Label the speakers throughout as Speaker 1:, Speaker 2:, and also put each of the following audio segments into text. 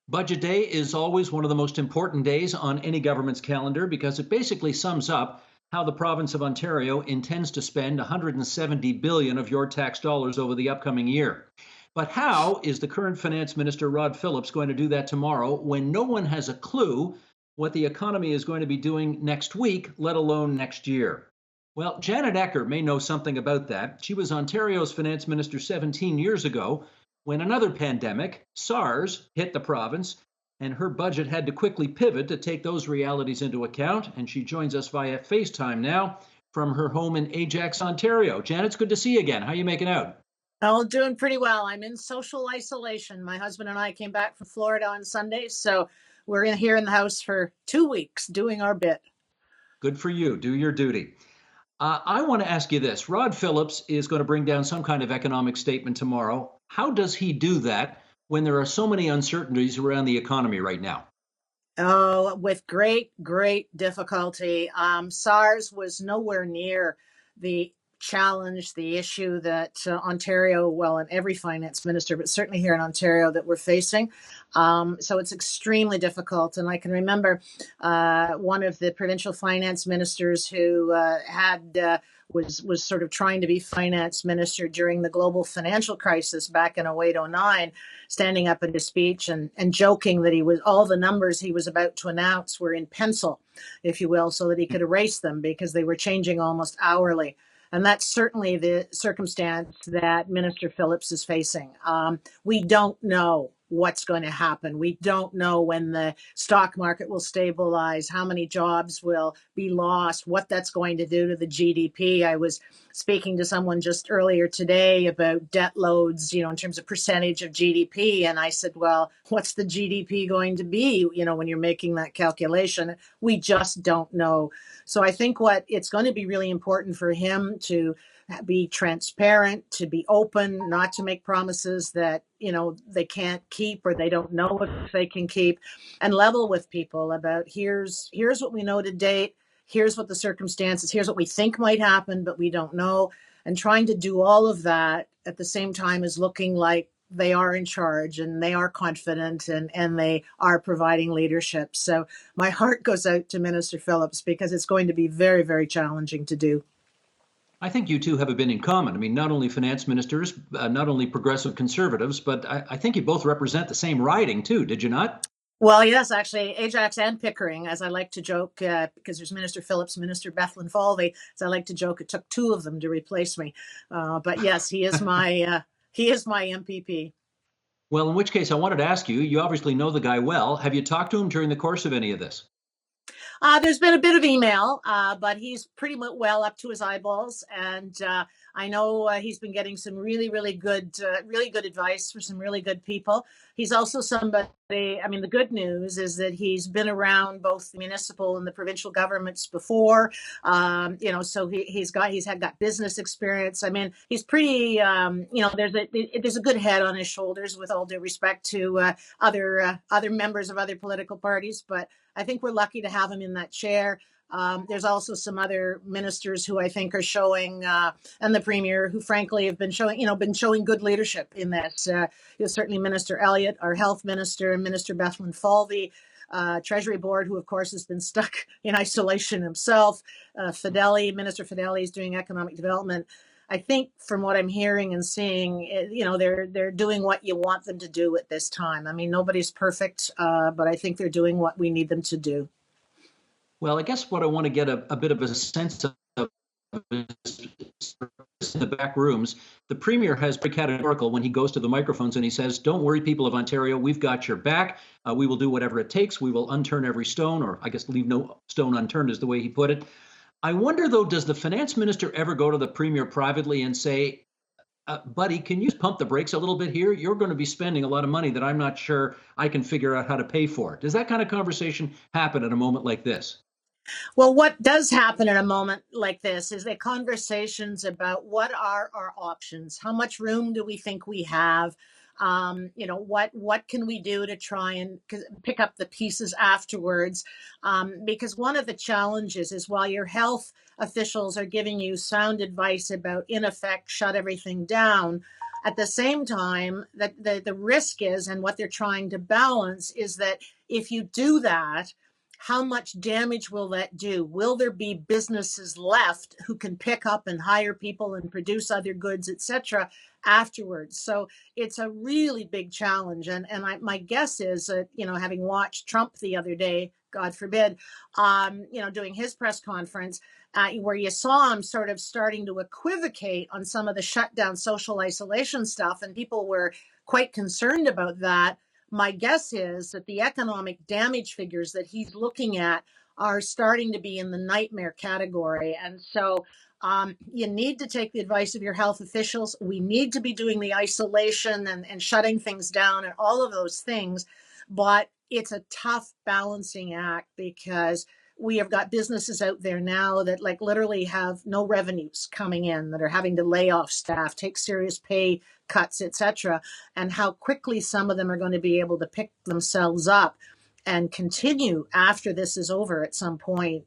Speaker 1: Budget day is always one of the most important days on any government's calendar because it basically sums up how the province of Ontario intends to spend 170 billion of your tax dollars over the upcoming year. But how is the current finance minister Rod Phillips going to do that tomorrow when no one has a clue what the economy is going to be doing next week, let alone next year? Well, Janet Ecker may know something about that. She was Ontario's finance minister 17 years ago when another pandemic, SARS, hit the province, and her budget had to quickly pivot to take those realities into account. And she joins us via FaceTime now from her home in Ajax, Ontario. Janet, it's good to see you again. How are you making out?
Speaker 2: Oh, doing pretty well. I'm in social isolation. My husband and I came back from Florida on Sunday, so we're here in the house for 2 weeks doing our bit.
Speaker 1: Good for you. Do your duty. I want to ask you this. Rod Phillips is going to bring down some kind of economic statement tomorrow. How does he do that when there are so many uncertainties around the economy right now?
Speaker 2: Oh, with great difficulty. SARS was nowhere near the challenge, the issue that Ontario, well, and every finance minister, but certainly here in Ontario, that we're facing. So it's extremely difficult. And I can remember one of the provincial finance ministers who was sort of trying to be finance minister during the global financial crisis back in 0809, standing up in his speech and joking that he was all the numbers he was about to announce were in pencil, if you will, so that he could erase them because they were changing almost hourly. And that's certainly the circumstance that Minister Phillips is facing. We don't know what's going to happen. We don't know when the stock market will stabilize, how many jobs will be lost, what that's going to do to the GDP. I was speaking to someone just earlier today about debt loads, in terms of percentage of GDP. And I said, well, what's the GDP going to be, when you're making that calculation? We just don't know. So I think what it's going to be really important for him to be transparent, to be open, not to make promises that, they can't keep or they don't know if they can keep, and level with people about here's what we know to date, here's what the circumstances, here's what we think might happen, but we don't know. And trying to do all of that at the same time as looking like they are in charge and they are confident and they are providing leadership. So my heart goes out to Minister Phillips because it's going to be very challenging to do.
Speaker 1: I think you two have a bit in common. I mean, not only finance ministers, not only progressive conservatives, but I think you both represent the same riding too, did you not?
Speaker 2: Well, yes, actually, Ajax and Pickering, as I like to joke, because there's Minister Phillips, Minister Bethlin Falvey, as I like to joke, it took two of them to replace me. But yes, he is my MPP.
Speaker 1: Well, in which case, I wanted to ask you, you obviously know the guy well. Have you talked to him during the course of any of this?
Speaker 2: There's been a bit of email, but he's pretty much well up to his eyeballs. And I know he's been getting some really good advice from some really good people. He's also somebody, the good news is that he's been around both the municipal and the provincial governments before, so he's got business experience. He's pretty, there's a good head on his shoulders, with all due respect to other members of other political parties. But I think we're lucky to have him in that chair. There's also some other ministers who I think are showing, and the Premier, who frankly have been showing good leadership in this. Certainly Minister Elliott, our Health Minister, and Minister Bethlin Falvey, Treasury Board, who of course has been stuck in isolation himself. Minister Fedeli is doing economic development. I think from what I'm hearing and seeing, they're doing what you want them to do at this time. Nobody's perfect, but I think they're doing what we need them to do.
Speaker 1: Well, I guess what I want to get a bit of a sense of is in the back rooms, the Premier has been categorical when he goes to the microphones and he says, don't worry, people of Ontario, we've got your back. We will do whatever it takes. We will unturn every stone, or I guess leave no stone unturned is the way he put it. I wonder, though, does the finance minister ever go to the Premier privately and say, buddy, can you pump the brakes a little bit here? You're going to be spending a lot of money that I'm not sure I can figure out how to pay for. Does that kind of conversation happen at a moment like this?
Speaker 2: Well, what does happen in a moment like this is the conversations about what are our options? How much room do we think we have? What can we do to try and pick up the pieces afterwards? Because one of the challenges is, while your health officials are giving you sound advice about, in effect, shut everything down, At the same time, that the risk is, and what they're trying to balance is that if you do that, how much damage will that do? Will there be businesses left who can pick up and hire people and produce other goods, etc., afterwards? So it's a really big challenge. My guess is that, having watched Trump the other day, God forbid, doing his press conference, where you saw him sort of starting to equivocate on some of the shutdown social isolation stuff, and people were quite concerned about that. My guess is that the economic damage figures that he's looking at are starting to be in the nightmare category. And so you need to take the advice of your health officials. We need to be doing the isolation and shutting things down and all of those things. But it's a tough balancing act, because we have got businesses out there now that like literally have no revenues coming in, that are having to lay off staff, take serious pay cuts, etc., and how quickly some of them are going to be able to pick themselves up and continue after this is over at some point.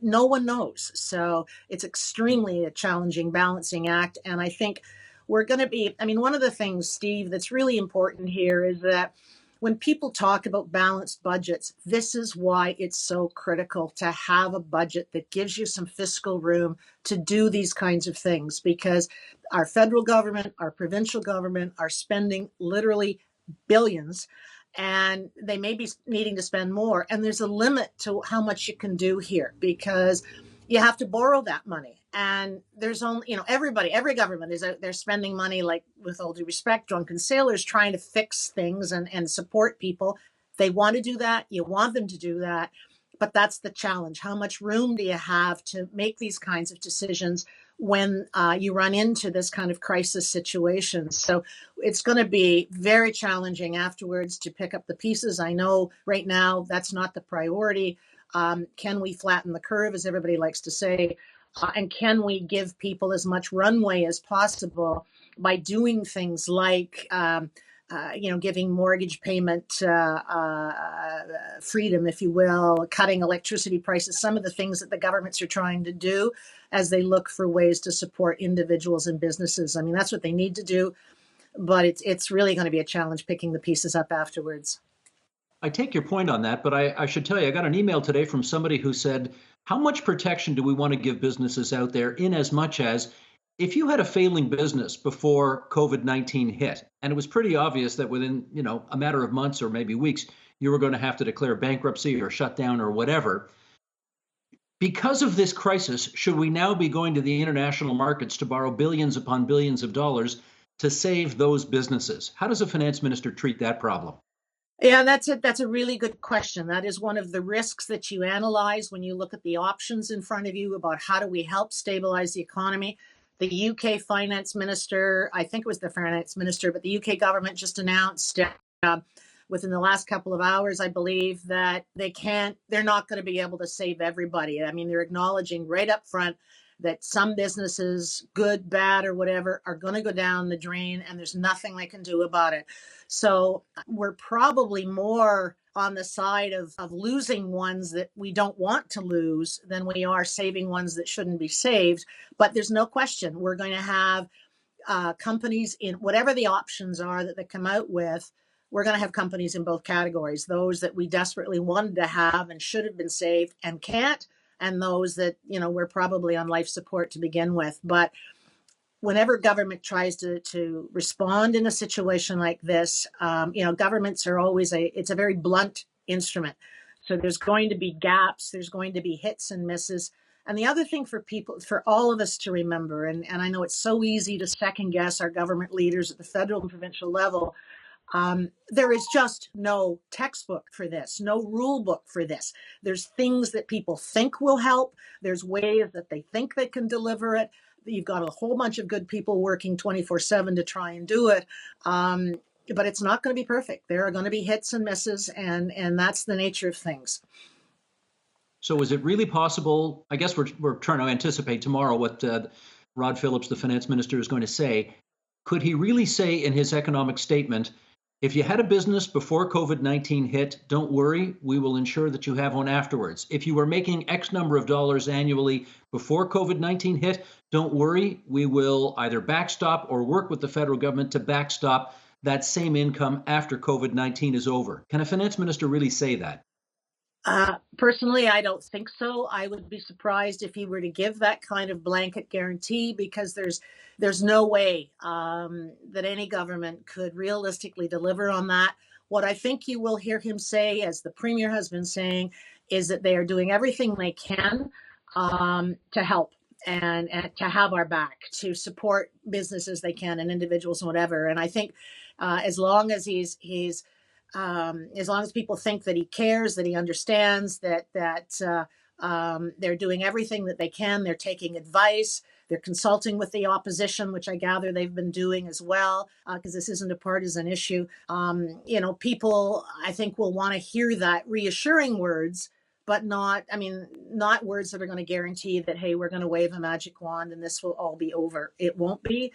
Speaker 2: No one knows. So it's extremely a challenging balancing act. And I think we're going to be, one of the things, Steve, that's really important here is that when people talk about balanced budgets, this is why it's so critical to have a budget that gives you some fiscal room to do these kinds of things, because our federal government, our provincial government are spending literally billions, and they may be needing to spend more. And there's a limit to how much you can do here, because you have to borrow that money. And there's only, every government is out there spending money, like, with all due respect, drunken sailors, trying to fix things and support people. They want to do that. You want them to do that. But that's the challenge. How much room do you have to make these kinds of decisions when you run into this kind of crisis situation? So it's going to be very challenging afterwards to pick up the pieces. I know right now that's not the priority. Can we flatten the curve, as everybody likes to say? And can we give people as much runway as possible by doing things like, giving mortgage payment freedom, if you will, cutting electricity prices, some of the things that the governments are trying to do as they look for ways to support individuals and businesses. That's what they need to do, but it's really going to be a challenge picking the pieces up afterwards.
Speaker 1: I take your point on that, but I should tell you, I got an email today from somebody who said, how much protection do we want to give businesses out there, in as much as if you had a failing business before COVID-19 hit, and it was pretty obvious that within, a matter of months or maybe weeks, you were going to have to declare bankruptcy or shut down or whatever. Because of this crisis, should we now be going to the international markets to borrow billions upon billions of dollars to save those businesses? How does a finance minister treat that problem?
Speaker 2: Yeah, that's a really good question. That is one of the risks that you analyze when you look at the options in front of you about how do we help stabilize the economy. The UK finance minister, I think it was the finance minister, but the UK government just announced within the last couple of hours, I believe, that they're not going to be able to save everybody. They're acknowledging right up front that some businesses, good, bad, or whatever, are going to go down the drain, and there's nothing they can do about it. So we're probably more on the side of losing ones that we don't want to lose than we are saving ones that shouldn't be saved. But there's no question we're going to have companies in whatever the options are that they come out with. We're going to have companies in both categories, those that we desperately wanted to have and should have been saved and can't, and those that, we're probably on life support to begin with. But whenever government tries to respond in a situation like this, governments are always it's a very blunt instrument. So there's going to be gaps, there's going to be hits and misses. And the other thing for all of us to remember, and I know it's so easy to second guess our government leaders at the federal and provincial level, there is just no textbook for this, no rule book for this. There's things that people think will help. There's ways that they think they can deliver it. You've got a whole bunch of good people working 24/7 to try and do it. But it's not going to be perfect. There are going to be hits and misses, and that's the nature of things.
Speaker 1: So is it really possible? I guess we're trying to anticipate tomorrow what Rod Phillips, the finance minister, is going to say. Could he really say in his economic statement, If you had a business before COVID-19 hit, don't worry, we will ensure that you have one afterwards. If you were making X number of dollars annually before COVID-19 hit, don't worry, we will either backstop or work with the federal government to backstop that same income after COVID-19 is over. Can a finance minister really say that?
Speaker 2: Personally, I don't think so. I would be surprised if he were to give that kind of blanket guarantee because there's no way that any government could realistically deliver on that. What I think you will hear him say, as the premier has been saying, is that they are doing everything they can to help and to have our back, to support businesses they can and individuals and whatever. And I think as long as he's as long as people think that he cares, that he understands, that they're doing everything that they can, they're taking advice, they're consulting with the opposition, which I gather they've been doing as well, because this isn't a partisan issue. People I think will want to hear that reassuring words, but not words that are going to guarantee that, hey, we're going to wave a magic wand and this will all be over. It won't be.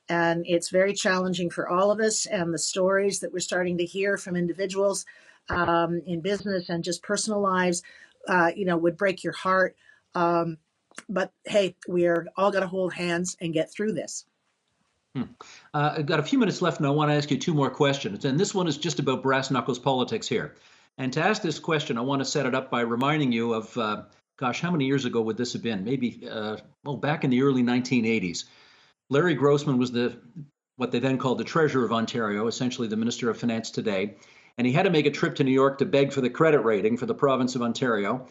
Speaker 2: And it's very challenging for all of us. And the stories that we're starting to hear from individuals in business and just personal lives, would break your heart. But hey, we are all going to hold hands and get through this.
Speaker 1: I've got a few minutes left, and I want to ask you two more questions. And this one is just about brass knuckles politics here. And to ask this question, I want to set it up by reminding you of, how many years ago would this have been? Maybe, back in the early 1980s. Larry Grossman was what they then called the Treasurer of Ontario, essentially the Minister of Finance today. And he had to make a trip to New York to beg for the credit rating for the province of Ontario.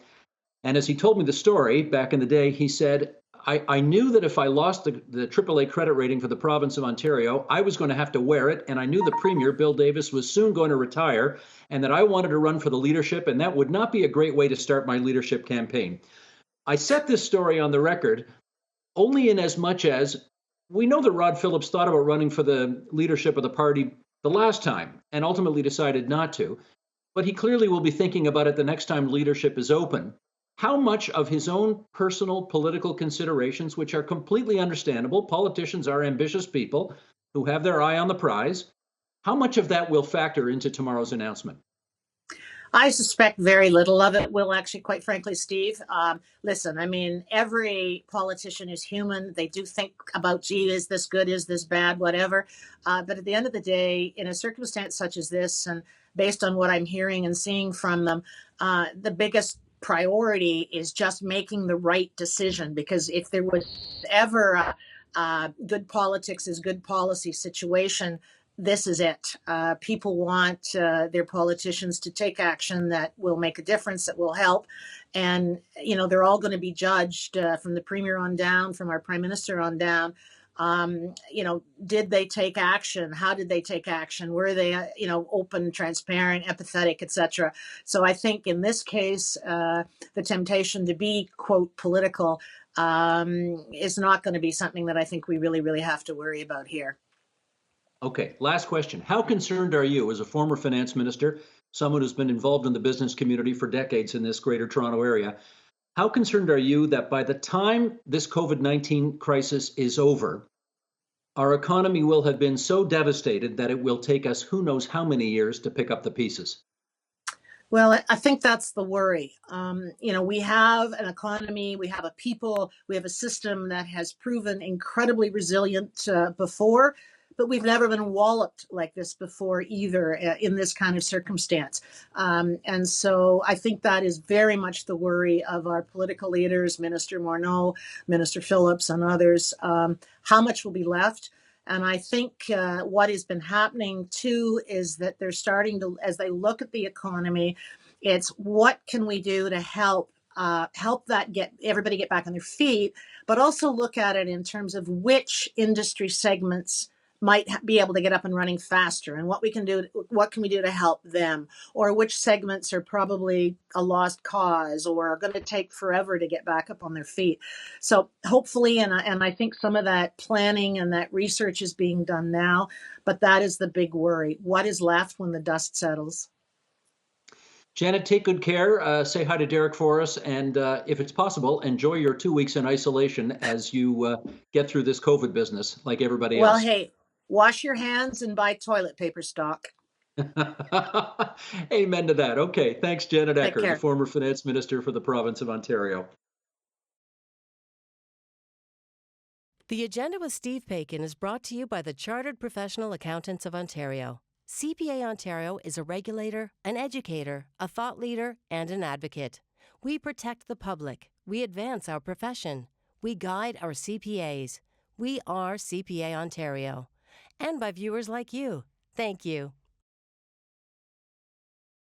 Speaker 1: And as he told me the story back in the day, he said, I knew that if I lost the AAA credit rating for the province of Ontario, I was going to have to wear it. And I knew the Premier, Bill Davis, was soon going to retire and that I wanted to run for the leadership. And that would not be a great way to start my leadership campaign. I set this story on the record only in as much as we know that Rod Phillips thought about running for the leadership of the party the last time and ultimately decided not to. But he clearly will be thinking about it the next time leadership is open. How much of his own personal political considerations, which are completely understandable, politicians are ambitious people who have their eye on the prize, how much of that will factor into tomorrow's announcement?
Speaker 2: I suspect very little of it will, actually, quite frankly, Steve. Listen, every politician is human. They do think about, gee, is this good? Is this bad? Whatever. But at the end of the day, in a circumstance such as this, and based on what I'm hearing and seeing from them, the biggest priority is just making the right decision. Because if there was ever a good politics is good policy situation, this is it. People want their politicians to take action that will make a difference, that will help. And, they're all going to be judged from the premier on down, from our prime minister on down. Did they take action? How did they take action? Were they, open, transparent, empathetic, etc.? So I think in this case, the temptation to be, quote, political is not going to be something that I think we really, really have to worry about here.
Speaker 1: Okay, last question. How concerned are you as a former finance minister, someone who's been involved in the business community for decades in this Greater Toronto area? How concerned are you that by the time this COVID-19 crisis is over, our economy will have been so devastated that it will take us who knows how many years to pick up the pieces?
Speaker 2: Well, I think that's the worry. We have an economy, we have a people, we have a system that has proven incredibly resilient before, but we've never been walloped like this before either in this kind of circumstance. And so I think that is very much the worry of our political leaders, Minister Morneau, Minister Phillips, and others. How much will be left? And I think what has been happening too is that they're starting to, as they look at the economy, it's what can we do to help get everybody get back on their feet, but also look at it in terms of which industry segments might be able to get up and running faster, and what can we do to help them, or which segments are probably a lost cause or are going to take forever to get back up on their feet. So hopefully, and I think some of that planning and that research is being done now, but that is the big worry. What is left when the dust settles?
Speaker 1: Janet, take good care. Say hi to Derek for us. And if it's possible, enjoy your 2 weeks in isolation as you get through this COVID business like everybody else.
Speaker 2: Well, hey, wash your hands and buy toilet paper stock.
Speaker 1: Amen to that. Okay. Thanks, Janet
Speaker 2: Take
Speaker 1: Ecker, the
Speaker 2: care.
Speaker 1: former finance minister for the province of Ontario.
Speaker 3: The Agenda with Steve Paikin is brought to you by the Chartered Professional Accountants of Ontario. CPA Ontario is a regulator, an educator, a thought leader, and an advocate. We protect the public. We advance our profession. We guide our CPAs. We are CPA Ontario. And by viewers like you. Thank you.